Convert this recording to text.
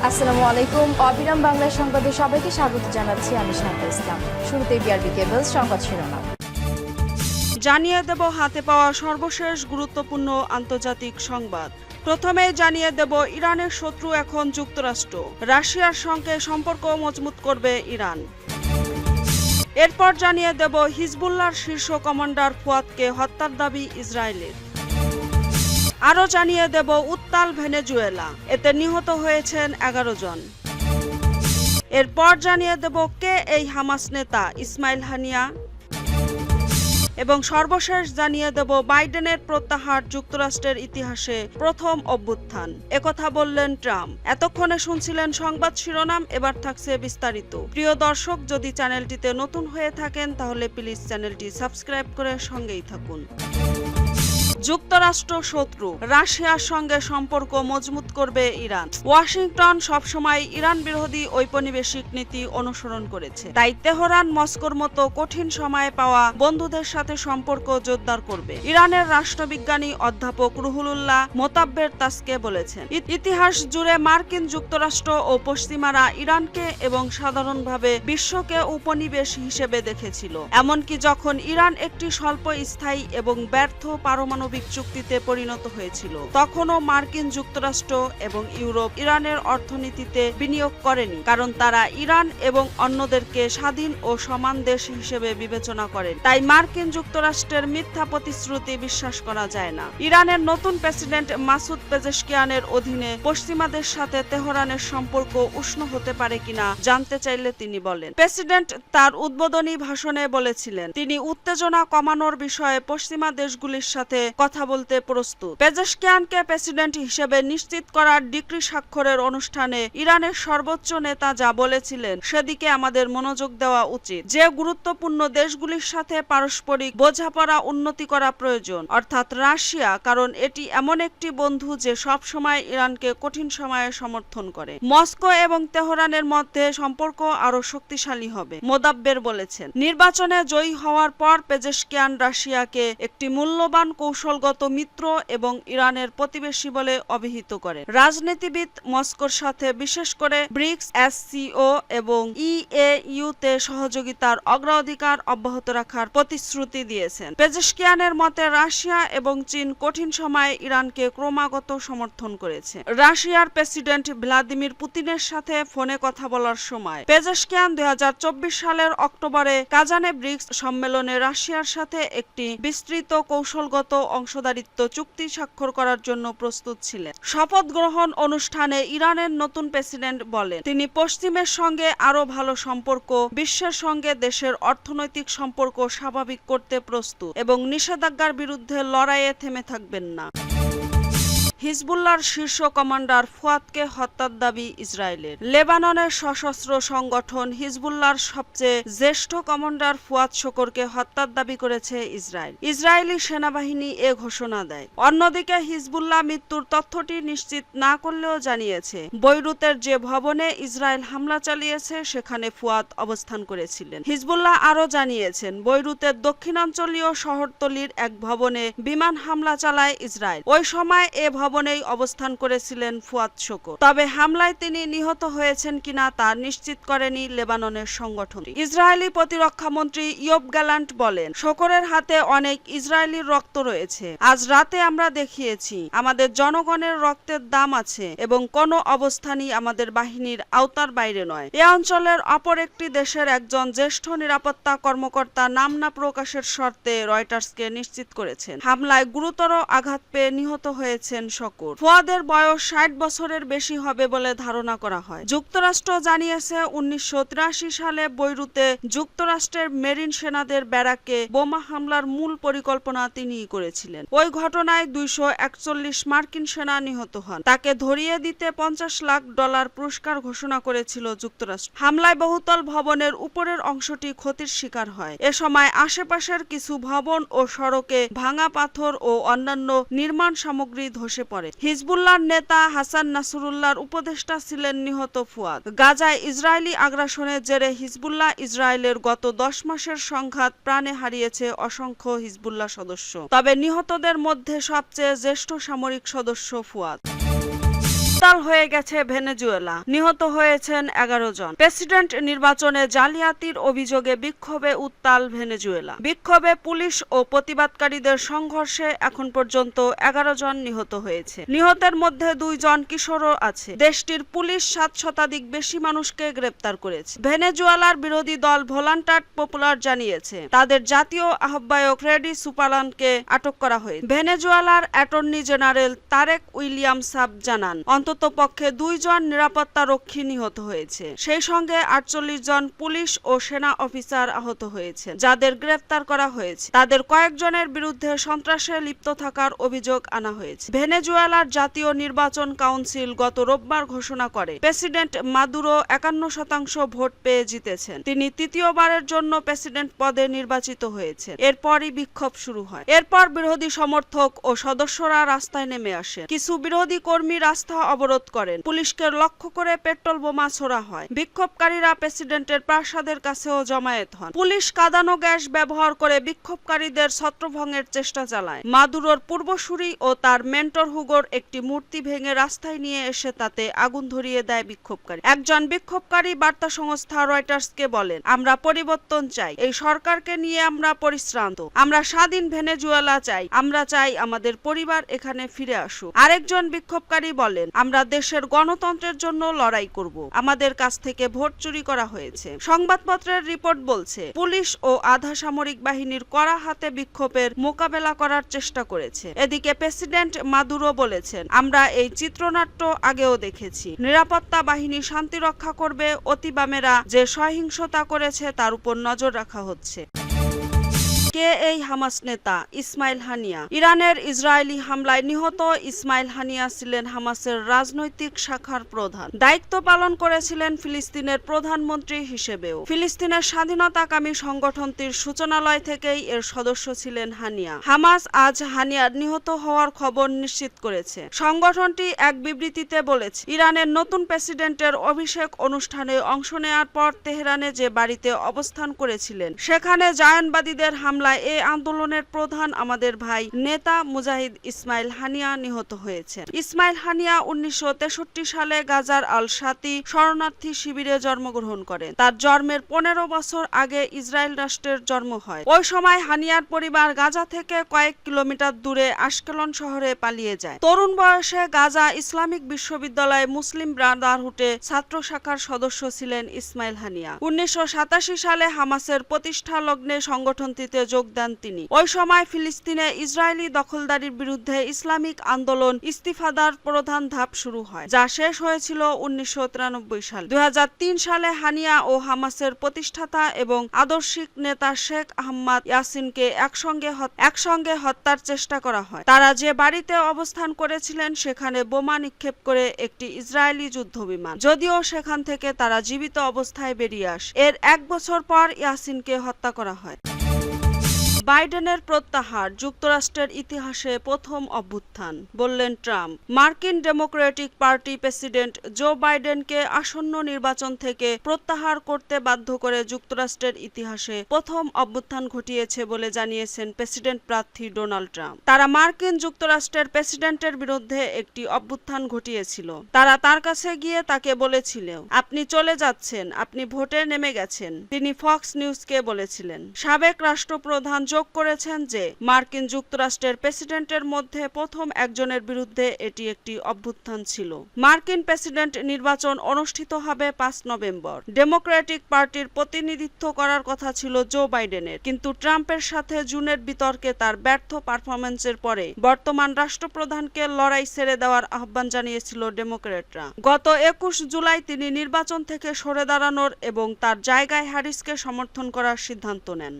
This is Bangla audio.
আসসালামু আলাইকুম। অবিরাম বাংলা সংবাদে সবাইকে স্বাগত জানাচ্ছি আমি শান্তা ইসলাম। শুরুতেই বিআরবি কেবলস সংবাদ শিরোনাম। জানিয়ে দেব হাতে পাওয়া সর্বশেষ গুরুত্বপূর্ণ আন্তর্জাতিক সংবাদ। প্রথমে জানিয়ে দেব ইরানের শত্রু এখন যুক্তরাষ্ট্র, রাশিয়ার সঙ্গে সম্পর্ক মজবুত করবে ইরান। এরপর জানিয়ে দেব হিজবুল্লাহর শীর্ষ কমান্ডার ফুয়াদকে হত্যার দাবি ইসরায়েলের। আরও জানিয়ে দেব উত্তাল ভেনেজুয়েলা, এতে নিহত হয়েছেন 11 জন। এরপর জানিয়ে দেব কে এই হামাস নেতা ইসমাইল হানিয়া, এবং সর্বশেষ জানিয়ে দেব বাইডেনের প্রত্যাহার যুক্তরাষ্ট্রের ইতিহাসে প্রথম অভ্যুত্থান, একথা বললেন ট্রাম্প। এতক্ষণে শুনছিলেন সংবাদ শিরোনাম, এবার থাকছে বিস্তারিত। প্রিয় দর্শক, যদি চ্যানেলটিতে নতুন হয়ে থাকেন তাহলে প্লিজ চ্যানেলটি সাবস্ক্রাইব করে সঙ্গেই থাকুন। যুক্তরাষ্ট্র শত্রু, রাশিয়ার সঙ্গে সম্পর্ক মজবুত করবে ইরান। ওয়াশিংটন সবসময় ইরান বিরোধী ঔপনিবেশিক নীতি অনুসরণ করেছে, তাই তেহরান মস্কোর মতো কঠিন সময়ে পাওয়া বন্ধুদের সাথে সম্পর্ক জোরদার করবে। ইরানের রাষ্ট্রবিজ্ঞানী অধ্যাপক রুহুল্লাহ মোতাব্বের তাসকে বলেছেন, ইতিহাস জুড়ে মার্কিন যুক্তরাষ্ট্র ও পশ্চিমারা ইরানকে এবং সাধারণভাবে বিশ্বকে উপনিবেশ হিসেবে দেখেছিল। এমনকি যখন ইরান একটি স্বল্প স্থায়ী এবং ব্যর্থ পারমাণবিক চুক্তিতে পরিণত হয়েছিল, তখনও মার্কিন যুক্তরাষ্ট্র এবং ইউরোপ ইরানের অর্থনীতিতে বিনিয়োগ করেনি, কারণ তারা ইরান এবং অন্যদেরকে স্বাধীন ও সমান দেশ হিসেবে বিবেচনা করেন। তাই মার্কিন যুক্তরাষ্ট্রের মিথ্যা প্রতিশ্রুতি বিশ্বাস করা যায় না। ইরানের নতুন প্রেসিডেন্ট মাসুদ পেজেশকিয়ানের অধীনে পশ্চিমাদের সাথে তেহরানের সম্পর্ক উষ্ণ হতে পারে কিনা জানতে চাইলে তিনি বলেন, প্রেসিডেন্ট তার উদ্বোধনী ভাষণে বলেছিলেন তিনি উত্তেজনা কমানোর বিষয়ে পশ্চিমা দেশগুলির সাথে কথা বলতে প্রস্তুত। পেজেশকিয়ানকে প্রেসিডেন্ট হিসেবে নিশ্চিত করার ডিক্রি স্বাক্ষরের অনুষ্ঠানে ইরানের সর্বোচ্চ নেতা যা বলেছিলেন সেদিকে আমাদের মনোযোগ দেওয়া উচিত। যে গুরুত্বপূর্ণ দেশগুলির সাথে পারস্পরিক বোঝাপড়া উন্নতি করা প্রয়োজন, অর্থাৎ রাশিয়া, কারণ এটি এমন একটি বন্ধু যে সব সময় ইরানকে কঠিন সময়ে সমর্থন করে। মস্কো এবং তেহরানের মধ্যে সম্পর্ক আরো শক্তিশালী হবে, মোদাব্বের বলেছেন। নির্বাচনে জয়ী হওয়ার পর পেজেশকিয়ান রাশিয়াকে একটি মূল্যবান কৌশলগত মিত্র এবং ইরানের প্রতিবেশী বলে অভিহিত করেন। রাজনীতিবিদ মস্কোর সাথে বিশেষ করে ব্রিক্স, এসসিও এবং ইএইউতে সহযোগিতার অগ্রাধিকার অব্যাহত রাখার প্রতিশ্রুতি দিয়েছেন। পেজেশকিয়ানের মতে রাশিয়া এবং চীন কঠিন সময়ে ইরানকে ক্রমাগত সমর্থন করেছে। রাশিয়ার প্রেসিডেন্ট ভ্লাদিমির পুতিনের সাথে ফোনে কথা বলার সময় পেজেশকিয়ান 2024 সালের অক্টোবরে কাজানে ব্রিক্স সম্মেলনে রাশিয়ার সাথে একটি বিস্তৃত কৌশলগত অংশদারিত্ব চুক্তি স্বাক্ষর করার জন্য প্রস্তুত ছিলেন। শপথ গ্রহণ অনুষ্ঠানে ইরানের নতুন প্রেসিডেন্ট বলেন তিনি পশ্চিমের সঙ্গে আরো ভালো সম্পর্ক, বিশ্বের সঙ্গে দেশের অর্থনৈতিক সম্পর্ক স্বাভাবিক করতে প্রস্তুত এবং নিষেধাজ্ঞার বিরুদ্ধে লড়াইয়ে থেমে থাকবেন না। হিজবুল্লাহর শীর্ষ কমান্ডার ফুয়াদকে হত্যার দাবি ইসরায়েলের। লেবাননের সশস্ত্র সংগঠন হিজবুল্লাহর সবচেয়ে জ্যেষ্ঠ কমান্ডার ফুয়াদ শোকরকে হত্যার দাবি করেছে ইসরায়েল। ইসরায়েলি সেনাবাহিনী এ ঘোষণা দেয়। অন্যদিকে হিজবুল্লাহ মৃত্যুর তথ্যটি নিশ্চিত না করলেও জানিয়েছে বৈরুতের যে ভবনে ইসরায়েল হামলা চালিয়েছে সেখানে ফুয়াদ অবস্থান করেছিলেন। হিজবুল্লাহ আরও জানিয়েছেন বৈরুতের দক্ষিণাঞ্চলীয় শহরতলির এক ভবনে বিমান হামলা চালায় ইসরায়েল। ওই সময় এ ভবনেই অবস্থান করেছিলেন ফুয়াদ শোকর। তবে হামলায় তিনি নিহত হয়েছেন কিনা তা নিশ্চিত করেনি লেবাননের সংগঠনটি। ইসরায়েলি প্রতিরক্ষা মন্ত্রী ইয়োব গ্যালান্ট বলেন, শোকরের হাতে অনেক ইসরায়েলির রক্ত রয়েছে। আজ রাতে আমরা দেখিয়েছি আমাদের জনগণের রক্তের দাম আছে এবং কোনো অবস্থানই আমাদের বাহিনীর আওতার বাইরে নয়। এ অঞ্চলের অপর একটি দেশের একজন জ্যেষ্ঠ নিরাপত্তা কর্মকর্তা নাম না প্রকাশের শর্তে রয়টার্সকে নিশ্চিত করেছেন হামলায় গুরুতর আঘাত পেয়ে নিহত হয়েছেন শোকর। ফুয়াদের বয়স 60 বছরের বেশি হবে বলে ধারণা করা হয়। যুক্তরাষ্ট্র জানিয়েছে 1983 সালে বৈরুতে যুক্তরাষ্ট্রের মেরিন সেনাদের ব্যারাকে বোমা হামলার মূল পরিকল্পনা তিনিই করেছিলেন। ওই ঘটনায় 241 মার্কিন সেনা নিহত হন। তাকে ধরিয়ে দিতে $50 লাখ পুরস্কার ঘোষণা করেছিল যুক্তরাষ্ট্র। হামলায় বহুতল ভবনের উপরের অংশটি ক্ষতির শিকার হয়। এ সময় আশেপাশের কিছু ভবন ও সড়কে ভাঙা পাথর ও অন্যান্য নির্মাণ সামগ্রী ধসে পড়ে। হিজবুল্লাহর নেতা হাসান নাসরুল্লাহর উপদেষ্টা ছিলেন নিহত ফুয়াদ। গাজায় ইসরায়েলি আগ্রাসনের জেরে হিজবুল্লাহ ইসরায়েলের গত 10 মাসের সংঘাত প্রাণে হারিয়েছে অসংখ্য হিজবুল্লাহ সদস্য। তবে নিহতদের মধ্যে সবচেয়ে জ্যেষ্ঠ সামরিক সদস্য ফুয়াদ। উত্তাল হয়ে গেছে ভেনেজুয়েলা, নিহত হয়েছেন 11 জন। প্রেসিডেন্ট নির্বাচনে জালিয়াতির অভিযোগে বিক্ষোভে উত্তাল ভেনেজুয়েলা। বিক্ষোভে পুলিশ ও প্রতিবাদকারীদের সংঘর্ষে এখন পর্যন্ত 11 জন নিহত হয়েছে। নিহতের মধ্যে 2 জন কিশোরও আছে। দেশটির পুলিশ 7 শতাধিক বেশি মানুষকে গ্রেপ্তার করেছে। ভেনেজুয়েলার বিরোধী দল ভলান্টার পপুলার জানিয়েছে তাদের জাতীয় আহ্বায়ক ফ্রেডি সুপালানকে আটক করা হয়েছে। ভেনেজুয়েলার attorney general Tarek William Saab জানান অন্তত পক্ষে 2 জন নিরাপত্তা রক্ষী নিহত হয়েছে। সেই সঙ্গে 48 জন পুলিশ ও সেনা অফিসার আহত হয়েছে। যাদের গ্রেফতার করা হয়েছে তাদের কয়েকজনের বিরুদ্ধে সন্ত্রাসে লিপ্ত থাকার অভিযোগ আনা হয়েছে। ভেনেজুয়েলার জাতীয় নির্বাচন কাউন্সিল গত রোববার ঘোষণা করে প্রেসিডেন্ট মাদুরো 51% ভোট পেয়ে জিতেছেন। তিনি তৃতীয়বারের জন্য প্রেসিডেন্ট পদে নির্বাচিত হয়েছে। এরপরই বিক্ষোভ শুরু হয়। এরপর বিরোধী সমর্থক ও সদস্যরা রাস্তায় নেমে আসেন। কিছু বিরোধী কর্মী রাস্তা অবরোধ করেন। পুলিশকে লক্ষ্য করে পেট্রোল বোমা ছোড়া হয়। বিক্ষোভকারীরা প্রেসিডেন্টের প্রাসাদের কাছেও জমায়েত হন। পুলিশ কাঁদানো গ্যাস ব্যবহার করে বিক্ষোভকারীদের ছত্রভঙ্গের চেষ্টা চালায়। মাদুরোর পূর্বসূরি ও তার মেন্টর হুগোর একটি মূর্তি ভেঙে রাস্তায় নিয়ে এসে তাতে আগুন ধরিয়ে দেয় বিক্ষোভকারী। একজন বিক্ষোভকারী বার্তা সংস্থা রয়টার্সকে বলেন, আমরা পরিবর্তন চাই। এই সরকারকে নিয়ে আমরা পরিশ্রান্ত। আমরা স্বাধীন ভেনেজুয়েলা চাই। আমরা চাই আমাদের পরিবার এখানে ফিরে আসুক। আরেকজন বিক্ষোভকারী বলেন, আমরা দেশের গণতন্ত্রের জন্য লড়াই করব। আমাদের কাছ থেকে ভোট চুরি করা হয়েছে। সংবাদপত্রের রিপোর্ট বলছে পুলিশ ও আধা সামরিক বাহিনীর কড়া হাতে বিক্ষোভের মোকাবেলা করার চেষ্টা করেছে। এদিকে প্রেসিডেন্ট মাদুরো বলেছেন, আমরা এই চিত্রনাট্য আগেও দেখেছি। নিরাপত্তা বাহিনী শান্তি রক্ষা করবে। অতিবামেরা যে সহিংসতা করেছে তার উপর নজর রাখা হচ্ছে। কে এই হামাস নেতা? ইসমাইল হানিয়া। ইরানের ইসরায়েলি হামলায় নিহত ইসমাইল হানিয়া ছিলেন হামাসের রাজনৈতিক শাখার প্রধান। দায়িত্ব পালন করেছিলেন ফিলিস্তিনের প্রধানমন্ত্রী হিসেবেও। ফিলিস্তিনের স্বাধীনতাকামী সংগঠনটির সূচনালয় থেকেই এর সদস্য ছিলেন হানিয়া। হামাস আজ হানিয়ার নিহত হওয়ার খবর নিশ্চিত করেছে। সংগঠনটি এক বিবৃতিতে বলেছে, ইরানের নতুন প্রেসিডেন্টের অভিষেক অনুষ্ঠানে অংশ নেওয়ার পর তেহরানে যে বাড়িতে অবস্থান করেছিলেন সেখানে জায়নবাদীদের হামলায় এই আন্দোলনের প্রধান আমাদের ভাই নেতা মুজাহিদ ইসমাইল হানিয়া নিহত হয়েছে। ইসমাইল হানিয়া 1963 সালে গাজার আল শাতি শরণার্থী শিবিরে জন্মগ্রহণ করেন। তার জন্মের 15 বছর আগে ইসরায়েল রাষ্ট্রের জন্ম হয়। ওই সময় হানিয়ার পরিবার গাজা থেকে কয়েক কিলোমিটার দূরে আশকেলন শহরে পালিয়ে যায়। তরুণ বয়সে গাজা ইসলামিক বিশ্ববিদ্যালয়ে মুসলিম ব্রাদারহুডে ছাত্র শাখার সদস্য ছিলেন ইসমাইল হানিয়া। 1987 সালে হামাসের প্রতিষ্ঠা লগ্নে সংগঠনটিতে যোগ দেন তিনি। ওই সময় ফিলিস্তিনে ইসরায়েলি দখলদারির বিরুদ্ধে ইসলামিক আন্দোলন ইস্তিফাদার প্রধান ধাপ শুরু হয়, যা শেষ হয়েছিল 1993 সালে। 2003 সালে হানিয়া ও হামাসের প্রতিষ্ঠাতা এবং আদর্শিক নেতা শেখ আহমদ ইয়াসিনকে একসঙ্গে হত্যার চেষ্টা করা হয়। তারা যে বাড়িতে অবস্থান করেছিলেন সেখানে বোমা নিক্ষেপ করে একটি ইসরায়েলি যুদ্ধবিমান। যদিও সেখান থেকে তারা জীবিত অবস্থায় বেরিয়ে আসে। এর 1 বছর পর ইয়াসিনকে হত্যা করা হয়। বাইডেনের প্রত্যাহার যুক্তরাষ্ট্রের ইতিহাসে প্রথম অভ্যুত্থান, বললেন ট্রাম্প। মার্কিন ডেমোক্রেটিক পার্টি প্রেসিডেন্ট জো বাইডেনকে আসন্ন নির্বাচন থেকে প্রত্যাহার করতে বাধ্য করে যুক্তরাষ্ট্রের ইতিহাসে প্রথম অভ্যুত্থান ঘটিয়েছে বলে জানিয়েছেন প্রেসিডেন্ট প্রার্থী ডোনাল্ড ট্রাম্প। তারা মার্কিন যুক্তরাষ্ট্রের প্রেসিডেন্টের বিরুদ্ধে একটি অভ্যুত্থান ঘটিয়েছিল। তারা তার কাছে গিয়ে তাকে বলেছিল, আপনি চলে যাচ্ছেন, আপনি ভোটে নেমে গেছেন। তিনি ফক্স নিউজকে বলেছিলেন। সাবেক রাষ্ট্রপ্রধান যোগ করেছেন যে মার্কিন যুক্তরাষ্ট্রের প্রেসিডেন্টের মধ্যে প্রথম একজনের বিরুদ্ধে এটি একটি অভ্যুত্থান ছিল। মার্কিন প্রেসিডেন্ট নির্বাচন অনুষ্ঠিত হবে 5 নভেম্বর। ডেমোক্রেটিক পার্টির প্রতিনিধিত্ব করার কথা ছিল জো বাইডেনের, কিন্তু ট্রাম্পের সাথে জুনের বিতর্কে তার ব্যর্থ পারফরম্যান্সের পরে বর্তমান রাষ্ট্রপ্রধানকে লড়াই ছেড়ে দেওয়ার আহ্বান জানিয়েছিল ডেমোক্রেটরা। গত 21 জুলাই তিনি নির্বাচন থেকে সরে দাঁড়ানোর এবং তার জায়গায় হ্যারিসকে সমর্থন করার সিদ্ধান্ত নেন।